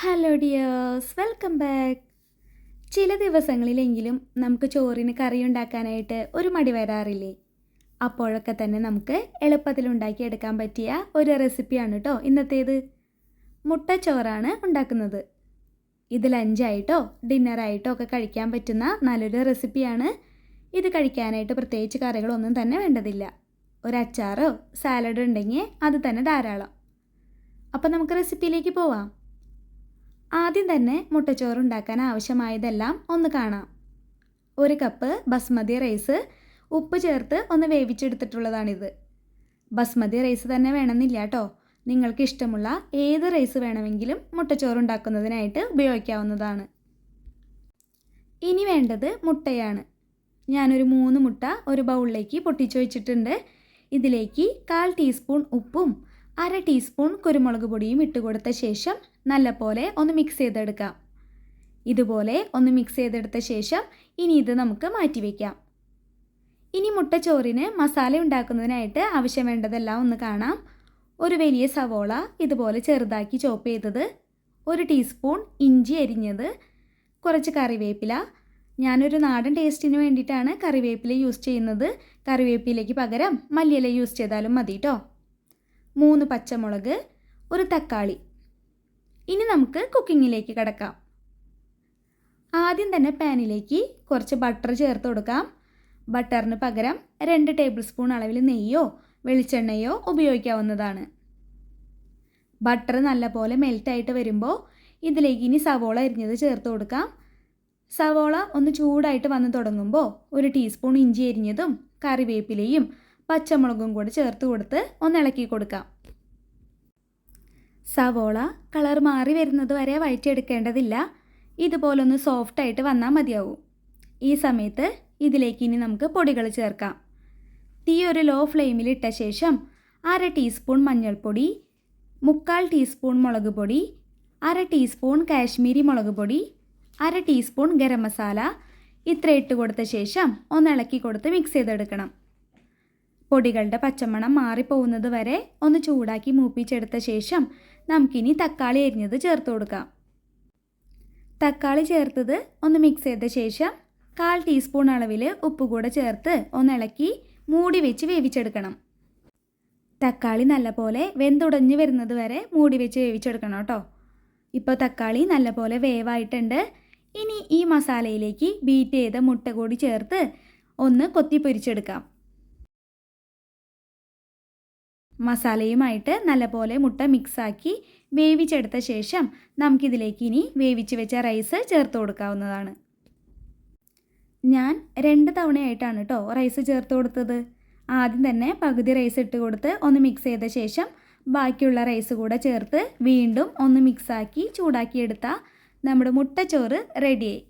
Hello dears, welcome back. ചില ദിവസങ്ങളിലെങ്കിലും നമുക്ക് ചോറിന് കറി ഉണ്ടാക്കാനായിട്ട് ഒരു മടി വരാറില്ലേ? അപ്പോഴൊക്കെ തന്നെ നമുക്ക് എളുപ്പത്തിൽ ഉണ്ടാക്കിയെടുക്കാൻ പറ്റിയ ഒരു റെസിപ്പിയാണ് കേട്ടോ ഇന്നത്തേത്. മുട്ടച്ചോറാണ് ഉണ്ടാക്കുന്നത്. ഇത് ലഞ്ചായിട്ടോ ഡിന്നറായിട്ടോ ഒക്കെ കഴിക്കാൻ പറ്റുന്ന നല്ലൊരു റെസിപ്പിയാണ്. ഇത് കഴിക്കാനായിട്ട് പ്രത്യേകിച്ച് കറികളൊന്നും തന്നെ വേണ്ടതില്ല. ഒരു അച്ചാറോ സാലഡ് ഉണ്ടെങ്കിൽ അത് തന്നെ ധാരാളം. അപ്പോൾ നമുക്ക് റെസിപ്പിയിലേക്ക് പോവാം. ആദ്യം തന്നെ മുട്ടച്ചോറ് ഉണ്ടാക്കാൻ ആവശ്യമായതെല്ലാം ഒന്ന് കാണാം. 1 കപ്പ് ബസ്മതി റൈസ് ഉപ്പ് ചേർത്ത് ഒന്ന് വേവിച്ചെടുത്തിട്ടുള്ളതാണിത്. ബസ്മതി റൈസ് തന്നെ വേണമെന്നില്ല കേട്ടോ. നിങ്ങൾക്ക് ഇഷ്ടമുള്ള ഏത് റൈസ് വേണമെങ്കിലും മുട്ടച്ചോറ് ഉണ്ടാക്കുന്നതിനായിട്ട് ഉപയോഗിക്കാവുന്നതാണ്. ഇനി വേണ്ടത് മുട്ടയാണ്. ഞാനൊരു 3 മുട്ട ഒരു ബൗളിലേക്ക് പൊട്ടിച്ചു വെച്ചിട്ടുണ്ട്. ഇതിലേക്ക് 1/4 ടീസ്പൂൺ ഉപ്പും 1/2 ടീസ്പൂൺ കുരുമുളക് പൊടിയും ഇട്ട് കൊടുത്ത ശേഷം നല്ലപോലെ ഒന്ന് മിക്സ് ചെയ്തെടുക്കാം. ഇതുപോലെ ഒന്ന് മിക്സ് ചെയ്തെടുത്ത ശേഷം ഇനി ഇത് നമുക്ക് മാറ്റിവെക്കാം. ഇനി മുട്ടച്ചോറിന് മസാല ഉണ്ടാക്കുന്നതിനായിട്ട് ആവശ്യം വേണ്ടതെല്ലാം ഒന്ന് കാണാം. ഒരു വലിയ സവോള ഇതുപോലെ ചെറുതാക്കി ചോപ്പ് ചെയ്തത്, 1 ടീസ്പൂൺ ഇഞ്ചി അരിഞ്ഞത്, കുറച്ച് കറിവേപ്പില. ഞാനൊരു നാടൻ ടേസ്റ്റിന് വേണ്ടിയിട്ടാണ് കറിവേപ്പില യൂസ് ചെയ്യുന്നത്. കറിവേപ്പിലയ്ക്ക് പകരം മല്ലിയില യൂസ് ചെയ്താലും മതി കേട്ടോ. 3 പച്ചമുളക്, ഒരു തക്കാളി. ഇനി നമുക്ക് കുക്കിങ്ങിലേക്ക് കിടക്കാം. ആദ്യം തന്നെ പാനിലേക്ക് കുറച്ച് ബട്ടർ ചേർത്ത് കൊടുക്കാം. ബട്ടറിന് പകരം 2 ടേബിൾ സ്പൂൺ അളവിൽ നെയ്യോ വെളിച്ചെണ്ണയോ ഉപയോഗിക്കാവുന്നതാണ്. ബട്ടർ നല്ലപോലെ മെൽറ്റായിട്ട് വരുമ്പോൾ ഇതിലേക്ക് ഇനി സവോള അരിഞ്ഞത് ചേർത്ത് കൊടുക്കാം. സവോള ഒന്ന് ചൂടായിട്ട് വന്ന് തുടങ്ങുമ്പോൾ 1 ടീസ്പൂൺ ഇഞ്ചി അരിഞ്ഞതും കറിവേപ്പിലയും പച്ചമുളകും കൂടി ചേർത്ത് കൊടുത്ത് ഒന്ന് ഇളക്കി കൊടുക്കാം. സവോള കളർ മാറി വരുന്നത് വരെ വഴറ്റിയെടുക്കേണ്ടതില്ല. ഇതുപോലൊന്ന് സോഫ്റ്റായിട്ട് വന്നാൽ മതിയാവും. ഈ സമയത്ത് ഇതിലേക്ക് ഇനി നമുക്ക് പൊടികൾ ചേർക്കാം. തീ ഒരു ലോ ഫ്ലെയിമിൽ ഇട്ട ശേഷം 1/2 ടീസ്പൂൺ മഞ്ഞൾപ്പൊടി, 1/4 ടീസ്പൂൺ മുളക് പൊടി, 1/2 ടീസ്പൂൺ കാശ്മീരി മുളക് പൊടി, 1/2 ടീസ്പൂൺ ഗരം മസാല ഇത്ര ഇട്ട് കൊടുത്ത ശേഷം ഒന്ന് ഇളക്കി കൊടുത്ത് മിക്സ് ചെയ്തെടുക്കണം. പൊടികളുടെ പച്ചമണം മാറിപ്പോകുന്നത് വരെ ഒന്ന് ചൂടാക്കി മൂപ്പിച്ചെടുത്ത ശേഷം നമുക്കിനി തക്കാളി അരിഞ്ഞത് ചേർത്ത് കൊടുക്കാം. തക്കാളി ചേർത്തത് ഒന്ന് മിക്സ് ചെയ്ത ശേഷം 1/4 ടീസ്പൂൺ അളവിൽ ഉപ്പ് കൂടെ ചേർത്ത് ഒന്ന് ഇളക്കി മൂടി വെച്ച് വേവിച്ചെടുക്കണം. തക്കാളി നല്ലപോലെ വെന്തുടഞ്ഞ് വരുന്നത് വരെ മൂടി വെച്ച് വേവിച്ചെടുക്കണം കേട്ടോ. ഇപ്പോൾ തക്കാളി നല്ലപോലെ വേവായിട്ടുണ്ട്. ഇനി ഈ മസാലയിലേക്ക് ബീറ്റ് ചെയ്ത മുട്ട കൂടി ചേർത്ത് ഒന്ന് കൊത്തി പൊരിച്ചെടുക്കാം. മസാലയുമായിട്ട് നല്ലപോലെ മുട്ട മിക്സാക്കി വേവിച്ചെടുത്ത ശേഷം നമുക്കിതിലേക്ക് ഇനി വേവിച്ച് വെച്ച റൈസ് ചേർത്ത് കൊടുക്കാവുന്നതാണ്. ഞാൻ 2 തവണയായിട്ടാണ് കേട്ടോ റൈസ് ചേർത്ത് കൊടുത്തത്. ആദ്യം തന്നെ പകുതി റൈസ് ഇട്ട് കൊടുത്ത് ഒന്ന് മിക്സ് ചെയ്ത ശേഷം ബാക്കിയുള്ള റൈസ് കൂടെ ചേർത്ത് വീണ്ടും ഒന്ന് മിക്സാക്കി ചൂടാക്കിയെടുത്താൽ നമ്മുടെ മുട്ടച്ചോറ് റെഡിയായി.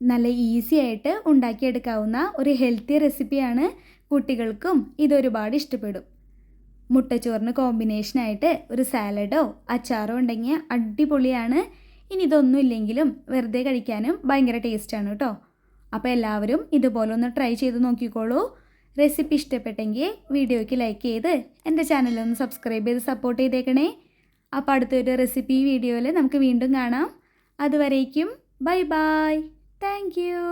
നല്ല ഈസി ആയിട്ട് ഉണ്ടാക്കിയെടുക്കാവുന്ന ഒരു ഹെൽത്തി റെസിപ്പിയാണ്. കുട്ടികൾക്കും ഇതൊരുപാട് ഇഷ്ടപ്പെടും. മുട്ടച്ചോറിന് കോമ്പിനേഷനായിട്ട് ഒരു സാലഡോ അച്ചാറോ ഉണ്ടെങ്കിൽ അടിപൊളിയാണ്. ഇനി ഇതൊന്നും ഇല്ലെങ്കിലും വെറുതെ കഴിക്കാനും ഭയങ്കര ടേസ്റ്റാണ് കേട്ടോ. അപ്പോൾ എല്ലാവരും ഇതുപോലെ ഒന്ന് ട്രൈ ചെയ്ത് നോക്കിക്കോളൂ. റെസിപ്പി ഇഷ്ടപ്പെട്ടെങ്കിൽ വീഡിയോയ്ക്ക് ലൈക്ക് ചെയ്ത് എൻ്റെ ചാനലൊന്ന് സബ്സ്ക്രൈബ് ചെയ്ത് സപ്പോർട്ട് ചെയ്തേക്കണേ. അപ്പോൾ അടുത്തൊരു റെസിപ്പി വീഡിയോയിൽ നമുക്ക് വീണ്ടും കാണാം. അതുവരേക്കും ബൈ ബൈ. Thank you.